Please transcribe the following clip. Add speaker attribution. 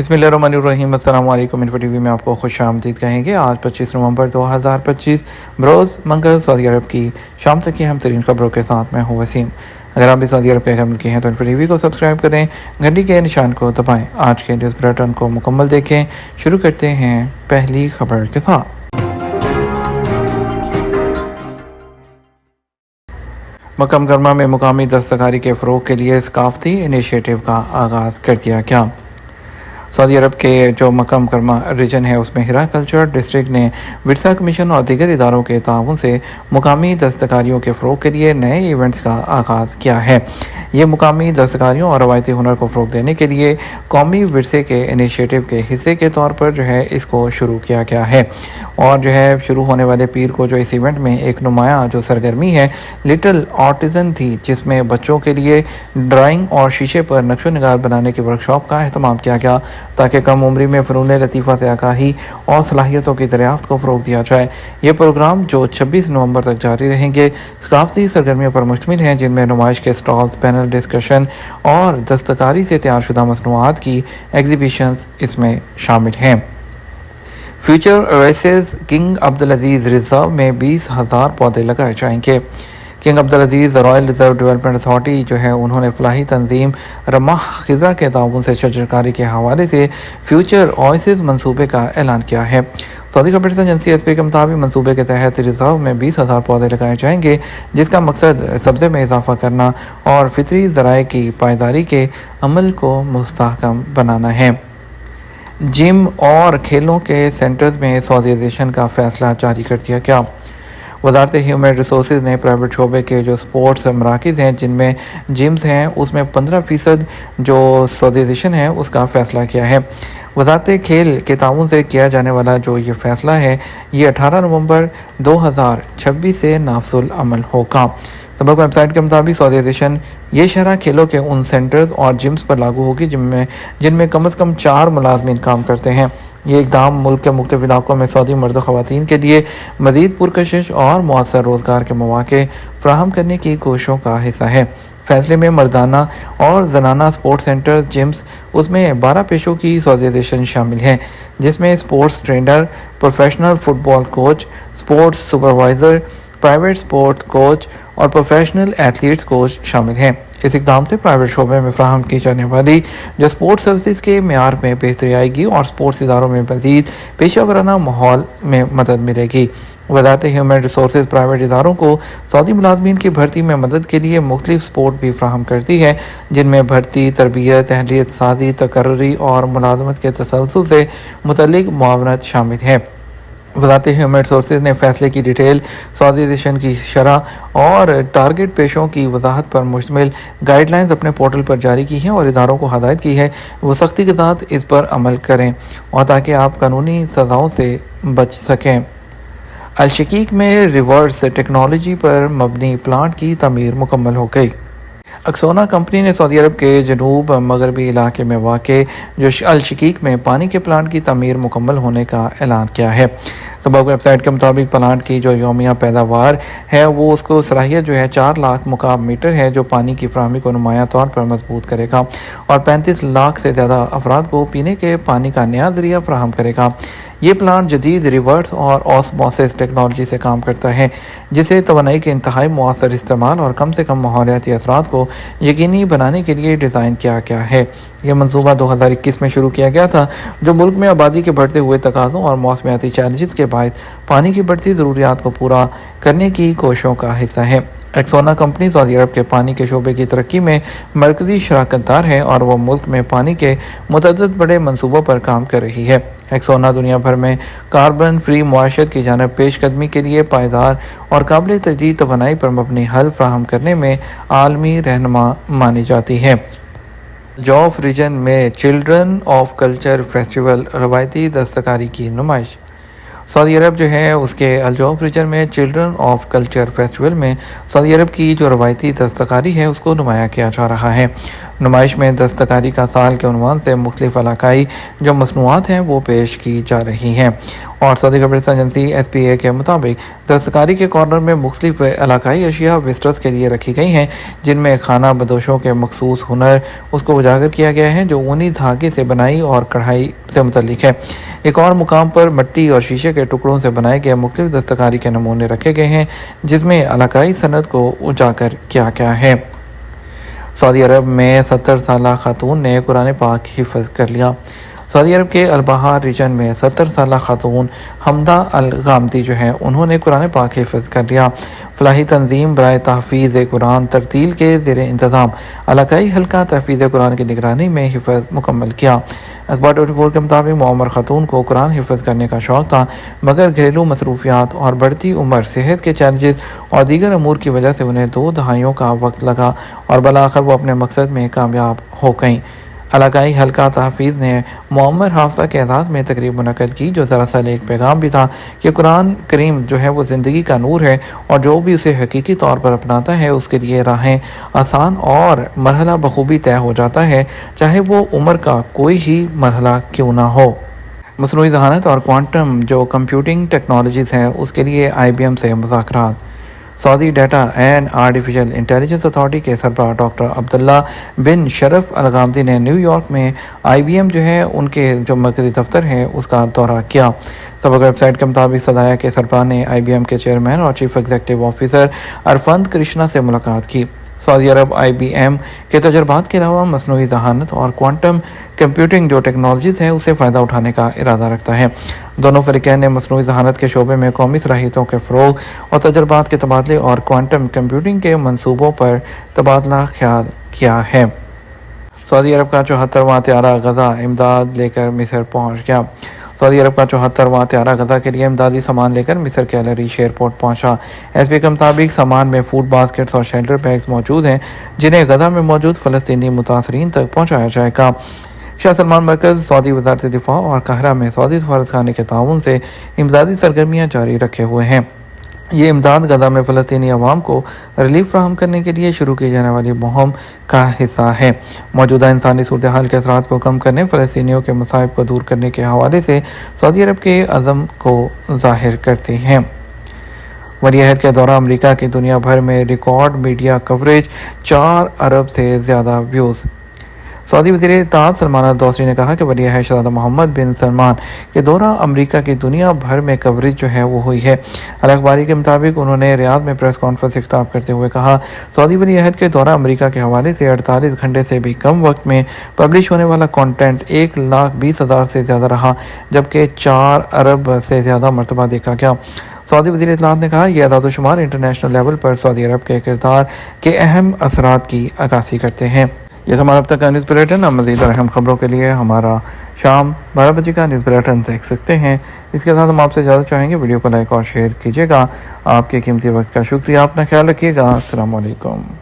Speaker 1: बिस्मिल्लाहिर्रहमानिर्रहीम। अस्सलाम वालेकुम। इन्फो टीवी में आपको खुश आमदीद कहेंगे। आज 25 नवंबर 2025 बरोज़ मंगल सऊदी अरब की शाम तक की हम तरीन खबरों के साथ मैं हूँ वसीम। अगर आप भी सऊदी अरब के घर के हैं तो इन्फो टीवी को सब्सक्राइब करें, घंटी के निशान को दबाएं। आज के न्यूज़ बुलेटिन को मुकम्मल देखें। शुरू करते हैं पहली खबर के साथ। मक्का मुकर्रमा में मुकामी दस्तकारी के फ़रोग़ के लिए सकाफ़ती इनिशिएटिव का आगाज़ कर दिया गया। सऊदी अरब के जो मक्का मुकर्रमा रीजन है उसमें हिरा कल्चर डिस्ट्रिक्ट ने विरसा कमीशन और दीगर इदारों के ताउन से मुकामी दस्तकारियों के फ़रोग़ के लिए नए इवेंट्स का आगाज़ किया है। ये मुकामी दस्तकारियों और रवायती हुनर को फ़रोग़ देने के लिए कौमी विरसे के इनिशिएटिव के हिस्से के तौर पर जो है इसको शुरू किया गया है। और जो है शुरू होने वाले पीर को जो इस इवेंट में एक नुमाया जो सरगर्मी है लिटिल आर्टिज़न थी, जिसमें बच्चों के लिए ड्राइंग और शीशे पर नक्शो निगार बनाने की वर्कशॉप का अहतमाम किया गया, ताकि कम उम्री में फ़नून लतीफ़ा से आगाही और सलाहियतों की दरियाफ्त को फ़रोग़ दिया जाए। ये प्रोग्राम जो 26 नवंबर तक जारी रहेंगे सकाफ़ती सरगर्मियों पर मुश्तमिल हैं, जिनमें नुमाइश के स्टॉल्स, पैनल डिस्कशन और दस्तकारी से तैयार शुदा मसनूआत की एग्जीबिशन इसमें शामिल हैं। Future oasis king Abdul Aziz reserve में 20,000 पौधे लगाए जाएंगे। King Abdul Aziz royal reserve development authority जो है उन्होंने फलाही तंजीम रमाह खिज़रा के ताउन से शजरकारी के हवाले से फ्यूचर ओएसिस मंसूबे का ऐलान किया है। सऊदी खबरें एजेंसी एसपी के मुताबिक मंसूबे के तहत रिजर्व में 20,000 पौधे लगाए जाएंगे, जिसका मकसद सब्ज़े में इजाफा करना और फितरी ज़राए की पायदारी के अमल को मुस्तहकम बनाना है। जिम और खेलों के सेंटर्स में सऊदीज़ेशन का फ़ैसला जारी कर दिया गया। वज़ारत ह्यूमन रिसोर्स ने प्राइवेट शोबे के जो स्पोर्ट्स मराकज़ हैं जिनमें जिम्स हैं उसमें 15% जो सऊदीज़ेशन है उसका फ़ैसला किया है। वज़ारत खेल के ताउन से किया जाने वाला जो ये फ़ैसला है ये 18 नवंबर 2026 से नाफजुल अमल होगा। सबक वेबसाइट के मुताबिक सऊदीज़ेशन ये शरह खेलों के उन सेंटर्स और जिम्स पर लागू होगी जिनमें कम अज़ कम 4 मुलाजमीन काम करते हैं। ये इक़दाम मुल्क के मुख्तलिफ़ इलाकों में सऊदी मर्द व ख़वातीन के लिए मज़ीद पुरकशिश और मौसर रोज़गार के मौक़े फ़राहम करने की कोशिशों का हिस्सा है। फ़ैसले में मर्दाना और जनाना स्पोर्ट्स सेंटर जिम्स उसमें 12 पेशों की सऊदीज़ेशन शामिल है, जिसमें sports trainer, professional football coach, sports supervisor, private sports coach और प्रोफेशनल एथलीट्स कोच शामिल हैं। इस इक़दाम से प्राइवेट शोबे में फ़राहम की जाने वाली जो स्पोर्ट्स सर्विस के मेयार में बेहतरी आएगी और स्पोर्ट्स इदारों में मज़ीद पेशा वराना माहौल में मदद मिलेगी। वज़ारत ह्यूमन रिसोर्स प्राइवेट इदारों को सऊदी मुलाजमीन की भर्ती में मदद के लिए मुख्तलिफ सपोर्ट भी फ़राहम करती है, जिनमें भर्ती, तरबियत, अहलियत साजी, तकर्री और मुलाजमत के तसलसल से मुतल्लिक़ मुआवनत शामिल है। वज़ारत ह्यूमन रिसोर्स ने फ़ैसले की डिटेल, सऊदीज़ेशन की शरह और टारगेट पेशों की वजाहत पर मुश्तमिल गाइडलाइंस अपने पोर्टल पर जारी की हैं और इदारों को हदायत की है वो सख्ती के साथ इस पर अमल करें और ताकि आप कानूनी सज़ाओं से बच सकें। अल-शकीक में रिवर्स टेक्नोलॉजी पर मबनी प्लांट की तमीर मुकम्मल हो गई। अक्सोना कंपनी ने सऊदी अरब के जनूब मगरबी इलाके में वाक़े जो अल-शकीक में पानी के प्लांट की तमीर मुकम्मल होने का ऐलान किया है। सबक वेबसाइट के मुताबिक प्लांट की जो यौमिया पैदावार है वो उसको सलाहियत जो है 4 लाख मुकाब मीटर है, जो पानी की फराहमी को नुमाया तौर पर मजबूत करेगा और 35 लाख से ज़्यादा अफराद को पीने के पानी का नया ज़रिया फराहम करेगा। ये प्लांट जदीद रिवर्स और ऑस्मोसिस टेक्नोलॉजी से काम करता है, जिसे तवानाई के इंतहाई मौसर इस्तेमाल और कम से कम माहौलियाती असरात को यकीनी बनाने के लिए डिज़ाइन किया गया है। यह मनसूबा 2021 में शुरू किया गया था, जो मुल्क में आबादी के बढ़ते हुए तकाज़ों और मौसमियाती चैलेंजेस के बायस पानी की बढ़ती ज़रूरियात को पूरा करने की कोशिशों का हिस्सा है। एक्सोना कंपनी सऊदी अरब के पानी के शोबे की तरक्की में मरकज़ी शराकतदार है और वह मुल्क में पानी के मुतअद्दिद बड़े मनसूबों पर काम कर रही है। एक्सोना दुनिया भर में कार्बन फ्री मुआशरत की जानब पेशकदमी के लिए पायदार और काबिल तजदीद तवानाई पर मबनी हल फ्राहम करने में आलमी रहनुमा मानी जाती है। जौफ रीजन में चिल्ड्रन ऑफ कल्चर फेस्टिवल रवायती दस्तकारी की नुमाइश। सऊदी अरब जो है उसके अल-जौफ रीजन में चिल्ड्रन ऑफ कल्चर फेस्टिवल में सऊदी अरब की जो रवायती दस्तकारी है उसको नुमाया किया जा रहा है। نمائش میں دستکاری کا سال کے عنوان سے مختلف علاقائی جو مصنوعات ہیں وہ پیش کی جا رہی ہیں، اور سعودی خبریں ایجنسی SPA کے مطابق دستکاری کے کارنر میں مختلف علاقائی اشیاء وزٹرز کے لیے رکھی گئی ہیں، جن میں خانہ بدوشوں کے مخصوص ہنر اس کو اجاگر کیا گیا ہے جو اونی دھاگے سے بنائی اور کڑھائی سے متعلق ہے۔ ایک اور مقام پر مٹی اور شیشے کے ٹکڑوں سے بنائے گئے مختلف دستکاری کے نمونے رکھے گئے ہیں، جس میں علاقائی صنعت کو اجاگر کیا گیا ہے۔ سعودی عرب میں 70 سالہ خاتون نے قرآن پاک حفظ کر لیا۔ سعودی عرب کے البحار ریجن میں 70 سالہ خاتون حمدہ الغامدی جو ہیں انہوں نے قرآن پاک حفظ کر لیا۔ فلاحی تنظیم برائے تحفیظ قرآن ترتیل کے زیر انتظام علاقائی حلقہ تحفیظ قرآن کی نگرانی میں حفظ مکمل کیا۔ اخبار 24 کے مطابق معمر خاتون کو قرآن حفظ کرنے کا شوق تھا، مگر گھریلو مصروفیات اور بڑھتی عمر، صحت کے چیلنجز اور دیگر امور کی وجہ سے انہیں 2 دہائیوں کا وقت لگا اور بالآخر وہ اپنے مقصد میں کامیاب ہو گئیں۔ علاقائی حلقہ تحفیظ نے معمر حافظہ کے اعزاز میں تقریب منعقد کی، جو دراصل ایک پیغام بھی تھا کہ قرآن کریم جو ہے وہ زندگی کا نور ہے، اور جو بھی اسے حقیقی طور پر اپناتا ہے اس کے لیے راہیں آسان اور مرحلہ بخوبی طے ہو جاتا ہے، چاہے وہ عمر کا کوئی ہی مرحلہ کیوں نہ ہو۔ مصنوعی ذہانت اور کوانٹم جو کمپیوٹنگ ٹیکنالوجیز ہیں اس کے لیے IBM سے مذاکرات۔ سعودی data and artificial intelligence authority کے سربراہ ڈاکٹر عبداللہ بن شرف الغامدی نے نیو یارک میں IBM جو ہے ان کے جو مرکزی دفتر ہے اس کا دورہ کیا۔ سابقہ ویب سائٹ کے مطابق صدایا کے سربراہ نے IBM کے چیئرمین اور چیف ایگزیکٹو آفیسر ارفند کرشنا سے ملاقات کی۔ سعودی عرب IBM کے تجربات کے علاوہ مصنوعی ذہانت اور کوانٹم کمپیوٹنگ جو ٹیکنالوجیز ہیں اسے فائدہ اٹھانے کا ارادہ رکھتا ہے۔ دونوں فریقین نے مصنوعی ذہانت کے شعبے میں قومی صلاحیتوں کے فروغ اور تجربات کے تبادلے اور کوانٹم کمپیوٹنگ کے منصوبوں پر تبادلہ خیال کیا ہے۔ سعودی عرب کا 74واں طیارہ غزہ امداد لے کر مصر پہنچ گیا۔ سعودی عرب کا 74واں طیارہ غزہ کے لیے امدادی سامان لے کر مصر کے العریش ایئرپورٹ پہنچا۔ SPA کے مطابق سامان میں فوڈ باسکٹس اور شیلٹر بیگز موجود ہیں، جنہیں غزہ میں موجود فلسطینی متاثرین تک پہنچایا جائے گا۔ شاہ سلمان مرکز سعودی وزارت دفاع اور قاہرہ میں سعودی سفارتخانے کے تعاون سے امدادی سرگرمیاں جاری رکھے ہوئے ہیں۔ یہ امداد غزہ میں فلسطینی عوام کو ریلیف فراہم کرنے کے لیے شروع کی جانے والی مہم کا حصہ ہے۔ موجودہ انسانی صورتحال کے اثرات کو کم کرنے، فلسطینیوں کے مصائب کو دور کرنے کے حوالے سے سعودی عرب کے عزم کو ظاہر کرتی ہیں۔ ولی عہد کے دورہ امریکہ کی دنیا بھر میں ریکارڈ میڈیا کوریج، 4 ارب سے زیادہ ویوز۔ سعودی وزیر اطاعت سلمان الدوسری نے کہا کہ ولی عہد شہزادہ محمد بن سلمان کے دورہ امریکہ کی دنیا بھر میں کوریج جو ہے وہ ہوئی ہے۔ الاخباری کے مطابق انہوں نے ریاض میں پریس کانفرنس سے خطاب کرتے ہوئے کہا، سعودی ولی عہد کے دورہ امریکہ کے حوالے سے 48 گھنٹے سے بھی کم وقت میں پبلش ہونے والا کانٹینٹ 1,20,000 سے زیادہ رہا، جبکہ 4 ارب سے زیادہ مرتبہ دیکھا گیا۔ سعودی وزیر اطلاعات نے کہا، یہ اعداد و شمار انٹرنیشنل لیول پر سعودی عرب کے کردار کے اہم اثرات کی عکاسی کرتے ہیں۔ یہ ہمارا اب تک کا نیوز بلیٹن۔ اب مزید اور اہم خبروں کے لیے ہمارا شام 12 بجے کا نیوز بلیٹن دیکھ سکتے ہیں۔ اس کے ساتھ ہم آپ سے اجازت چاہیں گے، ویڈیو کو لائک اور شیئر کیجیے گا۔ آپ کے قیمتی وقت کا شکریہ، اپنا خیال رکھیے گا۔ السلام علیکم۔